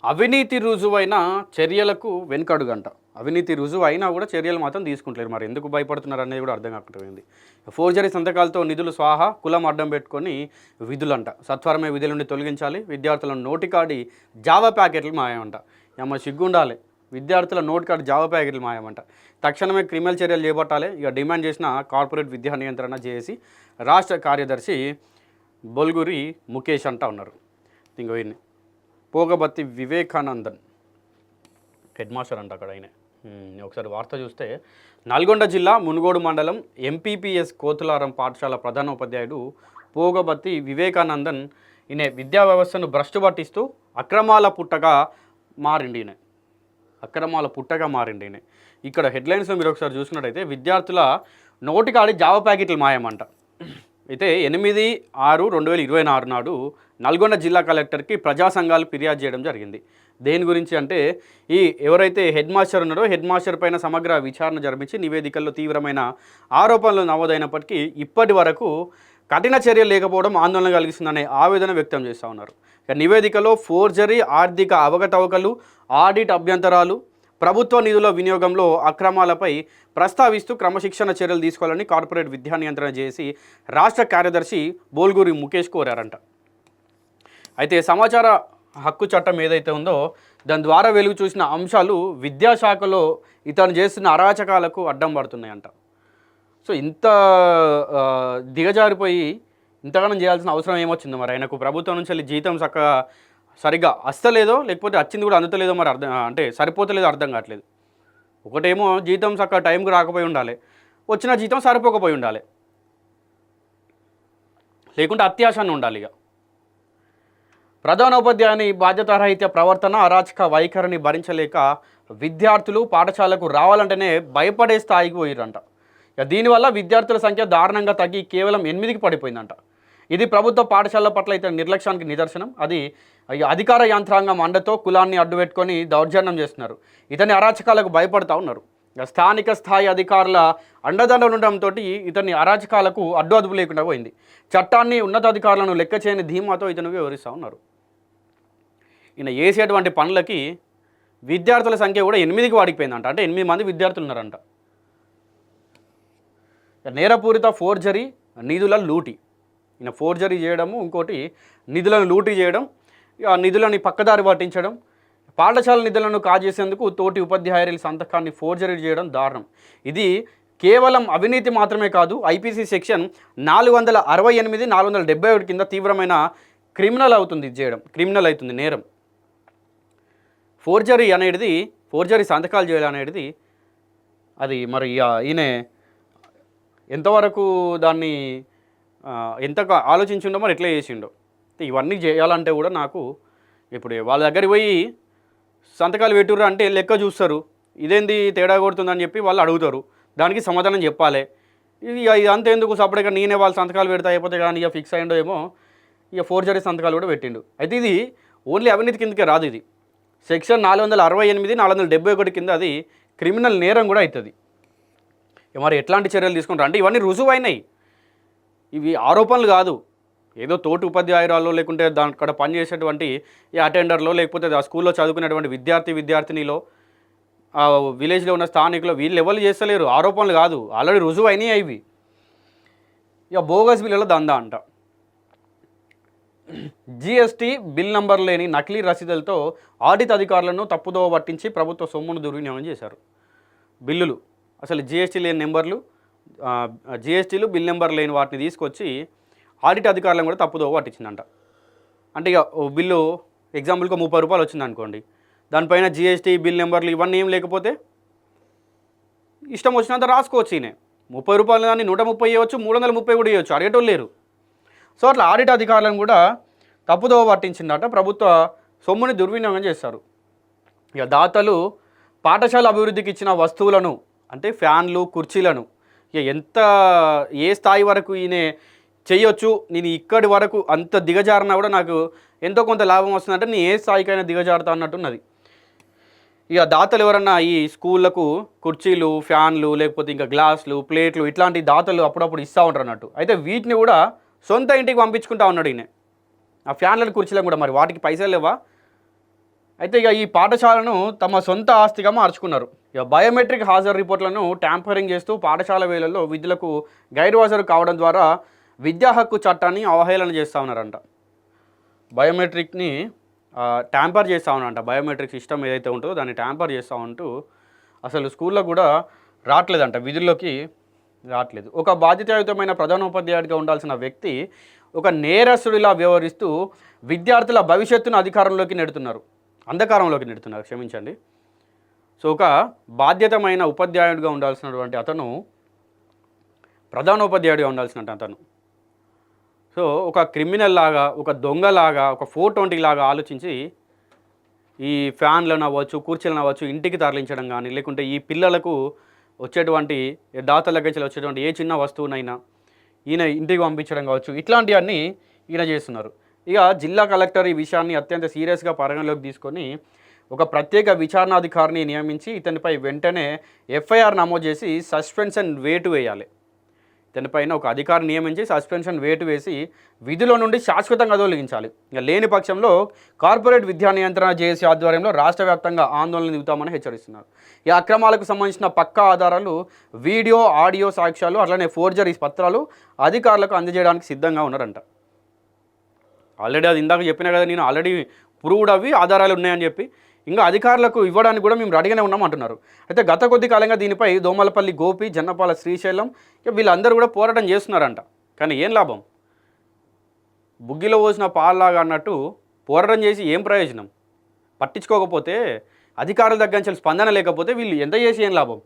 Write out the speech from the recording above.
అవినీతి రుజువైన చర్యలకు వెనుకడుగంట. అవినీతి రుజువు అయినా కూడా చర్యలు మాత్రం తీసుకుంటలేరు. మరి ఎందుకు భయపడుతున్నారు అనేది కూడా అర్థం కాకపోయింది. ఫోర్జరీ సంతకాలతో నిధులు స్వాహా, కులం అడ్డం పెట్టుకొని విధులంట. సత్వరమే విధుల నుండి తొలగించాలి. విద్యార్థులను నోటికాడి జావా ప్యాకెట్లు మాయమంట. అమ్మ సిగ్గుండాలి. విద్యార్థుల నోటికాడి జావా ప్యాకెట్లు మాయమంట. తక్షణమే క్రిమినల్ చర్యలు చేపట్టాలి. ఇక డిమాండ్ చేసిన కార్పొరేట్ విద్యా నియంత్రణ చేసి రాష్ట్ర కార్యదర్శి బొల్గురి ముఖేష్ అంటా ఉన్నారు. ఇంకో పోగబత్తి వివేకానందన్ హెడ్ మాస్టర్ అంట అక్కడ ఆయన. ఒకసారి వార్త చూస్తే నల్గొండ జిల్లా మునుగోడు మండలం ఎంపీపీఎస్ కోతులారం పాఠశాల ప్రధానోపాధ్యాయుడు పోగబత్తి వివేకానందన్ ఈయన విద్యా వ్యవస్థను భ్రష్టు పట్టిస్తూ అక్రమాల పుట్టగా మారిండి ఈయన. ఇక్కడ హెడ్లైన్స్లో మీరు ఒకసారి చూసినట్టయితే విద్యార్థుల నోటికాడి జావ ప్యాకెట్లు మాయమంట. అయితే 8/6/2024 నాడు నల్గొండ జిల్లా కలెక్టర్కి ప్రజా సంఘాలు ఫిర్యాదు చేయడం జరిగింది. దేని గురించి అంటే ఎవరైతే హెడ్ మాస్టర్ ఉన్నారో హెడ్ మాస్టర్ పైన సమగ్ర విచారణ జరిపించి నివేదికల్లో తీవ్రమైన ఆరోపణలు నమోదైనప్పటికీ ఇప్పటి వరకు కఠిన చర్యలు లేకపోవడం ఆందోళన కలిగిస్తుందనే ఆవేదన వ్యక్తం చేస్తూ ఉన్నారు. నివేదికలో ఫోర్జరీ, ఆర్థిక అవకతవకలు, ఆడిట్ అభ్యంతరాలు, ప్రభుత్వ నిధుల వినియోగంలో అక్రమాలపై ప్రస్తావిస్తూ క్రమశిక్షణ చర్యలు తీసుకోవాలని కార్పొరేట్ విద్యా నియంత్రణ చేసి రాష్ట్ర కార్యదర్శి బోల్గూరి ముఖేష్ కోరారంట. అయితే సమాచార హక్కు చట్టం ఏదైతే ఉందో దాని ద్వారా వెలుగు చూసిన అంశాలు విద్యాశాఖలో ఇతను చేస్తున్న అరాచకాలకు అడ్డం పడుతున్నాయంట. సో ఇంత దిగజారిపోయి ఇంతగానం చేయాల్సిన అవసరం ఏమొచ్చిందో మరి ఆయనకు ప్రభుత్వం నుంచి వెళ్ళి జీతం సరిగ్గా వస్తలేదో లేకపోతే వచ్చింది కూడా అందుతలేదో మరి అంటే సరిపోతలేదో అర్థం కావట్లేదు. ఒకటేమో జీతం టైంకి రాకపోయి ఉండాలి, వచ్చిన జీతం సరిపోకపోయి ఉండాలి, లేకుంటే అత్యాశాన్ని ఉండాలి. ఇక ప్రధానోపాధ్యాయుని బాధ్యతారహిత ప్రవర్తన, అరాచక వైఖరిని భరించలేక విద్యార్థులు పాఠశాలకు రావాలంటేనే భయపడే స్థాయికి పోయిరంట. ఇక దీనివల్ల విద్యార్థుల సంఖ్య దారుణంగా తగ్గి కేవలం 8కి పడిపోయిందంట. ఇది ప్రభుత్వ పాఠశాలల పట్ల ఇతని నిర్లక్ష్యానికి నిదర్శనం. అది అధికార యంత్రాంగం అండతో కులాన్ని అడ్డుపెట్టుకొని దౌర్జన్యం చేస్తున్నారు. ఇతని అరాచకాలకు భయపడతా ఉన్నారు. స్థానిక స్థాయి అధికారుల అండదండలు ఉండడంతో ఇతని అరాచకాలకు అడ్డు లేకుండా పోయింది. చట్టాన్ని, ఉన్నతాధికారులను లెక్క చేయని ధీమాతో ఇతను వివరిస్తూ ఉన్నారు. ఈయన చేసేటువంటి పనులకి విద్యార్థుల సంఖ్య కూడా 8కి వాడిపోయిందంట. అంటే 8 మంది విద్యార్థులు ఉన్నారంట. నేరపూరిత ఫోర్జరీ, నిధుల లూటీ. ఈయన ఫోర్జరీ చేయడము, ఇంకోటి నిధులను లూటీ చేయడం, నిధులని పక్కదారి పట్టించడం, పాఠశాల నిధులను కాజేసేందుకు తోటి ఉపాధ్యాయుల సంతకాన్ని ఫోర్జరీ చేయడం దారుణం. ఇది కేవలం అవినీతి మాత్రమే కాదు, ఐపీసీ సెక్షన్ 468, 471 కింద తీవ్రమైన క్రిమినల్ అవుతుంది నేరం. ఫోర్జరీ సంతకాలు చేయడం అనేది అది మరి ఈయన ఎంతవరకు దాన్ని ఎంతగా ఆలోచించిండో మరి ఎట్లా చేసిండో. ఇవన్నీ చేయాలంటే కూడా నాకు ఇప్పుడు వాళ్ళ దగ్గరికి పోయి సంతకాలు పెట్టుర్రు అంటే లెక్క చూస్తారు, ఇదేంది తేడా కొడుతుందని చెప్పి వాళ్ళు అడుగుతారు, దానికి సమాధానం చెప్పాలి. ఇది అంతేందుకు సపరేట్గా నేనే వాళ్ళ సంతకాలు పెడతా అయిపోతే కానీ ఇక ఫిక్స్ అయ్యిండో ఏమో, ఇక ఫోర్జరీ సంతకాలు కూడా పెట్టిండు. అయితే ఇది ఓన్లీ అవినీతి కిందకే రాదు, ఇది సెక్షన్ 468, 471 కింద అది క్రిమినల్ నేరం కూడా అవుతుంది. మరి ఎట్లాంటి చర్యలు తీసుకుంటారు అంటే ఇవన్నీ రుజువైనాయి, ఇవి ఆరోపణలు కాదు. ఏదో తోటి ఉపాధ్యాయురాలో లేకుంటే అక్కడ పనిచేసేటువంటి ఈ అటెండర్లో లేకపోతే ఆ స్కూల్లో చదువుకునేటువంటి విద్యార్థినిలో విలేజ్లో ఉన్న స్థానికులు వీళ్ళు ఎవరు చేస్తలేరు, ఆరోపణలు కాదు, ఆల్రెడీ రుజువైనాయి ఇవి. ఇక బోగస్ బిల్లుల దందా అంట. జీఎస్టీ బిల్ నంబర్ లేని నకిలీ రసీదులతో ఆడిట్ అధికారులను తప్పుదోవ పట్టించి ప్రభుత్వ సొమ్మును దుర్వినియోగం చేశారు. బిల్లులు అసలు జీఎస్టీ లేని నెంబర్లు, జీఎస్టీలు బిల్ నెంబర్ లేని వాటిని తీసుకొచ్చి ఆడిట్ అధికారులను కూడా తప్పుదోవ పట్టించిందంట. అంటే ఇక బిల్లు ఎగ్జాంపుల్గా 30 రూపాయలు వచ్చింది అనుకోండి, దానిపైన జీఎస్టీ బిల్ నెంబర్లు ఇవన్నీ ఏం లేకపోతే ఇష్టం వచ్చినంత రాసుకోవచ్చు. ఈయన 30 రూపాయలు కానీ 130 ఇవ్వచ్చు, 330 కూడా ఇవ్వచ్చు, అడిగేటోళ్ళు లేరు. సో అట్లా ఆడిట్ అధికారులను కూడా తప్పుదోవ పట్టించిందట. ప్రభుత్వ సొమ్ముని దుర్వినియోగం చేస్తారు. ఇక దాతలు పాఠశాల అభివృద్ధికి ఇచ్చిన వస్తువులను అంటే ఫ్యాన్లు, కుర్చీలను ఇక ఏ స్థాయి వరకు ఈయన చేయొచ్చు, నేను ఇక్కడి వరకు అంత దిగజారినా కూడా నాకు ఎంతో కొంత లాభం వస్తుందంటే నేను ఏ స్థాయికైనా దిగజారుతా అన్నట్టున్నది. ఇక దాతలు ఎవరన్నా ఈ స్కూళ్ళకు కుర్చీలు, ఫ్యాన్లు, లేకపోతే ఇంకా గ్లాసులు, ప్లేట్లు ఇట్లాంటి దాతలు అప్పుడప్పుడు ఇస్తూ ఉంటారు అన్నట్టు. అయితే వీటిని కూడా సొంత ఇంటికి పంపించుకుంటా ఉన్నాడు ఈయన. ఆ ఫ్యాన్లను, కుర్చీలను కూడా మరి వాటికి పైసలు లేవా? అయితే ఇక ఈ పాఠశాలను తమ సొంత ఆస్తిగా మార్చుకున్నారు. ఇక బయోమెట్రిక్ హాజరు రిపోర్ట్లను ట్యాంపరింగ్ చేస్తూ పాఠశాల వేళల్లో విధులకు గైర్హాజరు కావడం ద్వారా విద్యా హక్కు చట్టాన్ని అవహేళన చేస్తూ ఉన్నారంట. బయోమెట్రిక్ని ట్యాంపర్ చేస్తూ ఉన్నారంట. బయోమెట్రిక్ సిస్టమ్ ఏదైతే ఉంటుందో దాన్ని ట్యాంపర్ చేస్తూ ఉంటూ అసలు స్కూల్లో కూడా రావట్లేదంట, విధుల్లోకి రావట్లేదు. ఒక బాధ్యతాయుతమైన ప్రధానోపాధ్యాయుడిగా ఉండాల్సిన వ్యక్తి ఒక నేరస్తుడిలా వ్యవహరిస్తూ విద్యార్థుల భవిష్యత్తును అంధకారంలోకి నెడుతున్నారు, క్షమించండి. సో ఒక బాధ్యతమైన ఉపాధ్యాయుడిగా ఉండాల్సినటువంటి అతను ప్రధానోపాధ్యాయుడిగా ఉండాల్సిన అతను సో ఒక క్రిమినల్ లాగా, ఒక దొంగలాగా, ఒక 420 లాగా ఆలోచించి ఈ ఫ్యాన్లను అవ్వచ్చు, కుర్చీలను అవ్వచ్చు ఇంటికి తరలించడం కానీ, లేకుంటే ఈ పిల్లలకు వచ్చేటువంటి దాతల దగ్గర వచ్చేటువంటి ఏ చిన్న వస్తువునైనా ఈయన ఇంటికి పంపించడం కావచ్చు, ఇట్లాంటివన్నీ ఈయన చేస్తున్నారు. ఇక జిల్లా కలెక్టర్ ఈ విషయాన్ని అత్యంత సీరియస్గా పరిగణలోకి తీసుకొని ఒక ప్రత్యేక విచారణాధికారిని నియమించి ఇతనిపై వెంటనే ఎఫ్ఐఆర్ నమోదు చేసి సస్పెన్షన్ వేటు వేయాలి. ఇతనిపైన ఒక అధికారిని నియమించి సస్పెన్షన్ వేటు వేసి విధుల నుండి శాశ్వతంగా తొలగించాలి. ఇక లేని పక్షంలో కార్పొరేట్ విద్యా నియంత్రణ జేఏసీ ఆధ్వర్యంలో రాష్ట్ర వ్యాప్తంగా ఆందోళన దిగుతామని హెచ్చరిస్తున్నారు. ఈ అక్రమాలకు సంబంధించిన పక్కా ఆధారాలు, వీడియో, ఆడియో సాక్ష్యాలు, అట్లనే ఫోర్జరీ పత్రాలు అధికారులకు అందజేయడానికి సిద్ధంగా ఉన్నారంట. ఆల్రెడీ అది ఇందాక చెప్పినా కదా నేను, ఆల్రెడీ ప్రూవ్డ్ అవి ఆధారాలు ఉన్నాయని చెప్పి ఇంకా అధికారులకు ఇవ్వడానికి కూడా మేము రెడీగానే ఉన్నాం అంటున్నారు. అయితే గత కొద్ది కాలంగా దీనిపై దోమలపల్లి గోపి, జన్నపాల శ్రీశైలం వీళ్ళందరూ కూడా పోరాటం చేస్తున్నారంట. కానీ ఏం లాభం? బుగ్గిలో పోసిన పాల్లాగా అన్నట్టు పోరాటం చేసి ఏం ప్రయోజనం? పట్టించుకోకపోతే, అధికారుల దగ్గర నుంచి స్పందన లేకపోతే వీళ్ళు ఎంత చేసి ఏం లాభం?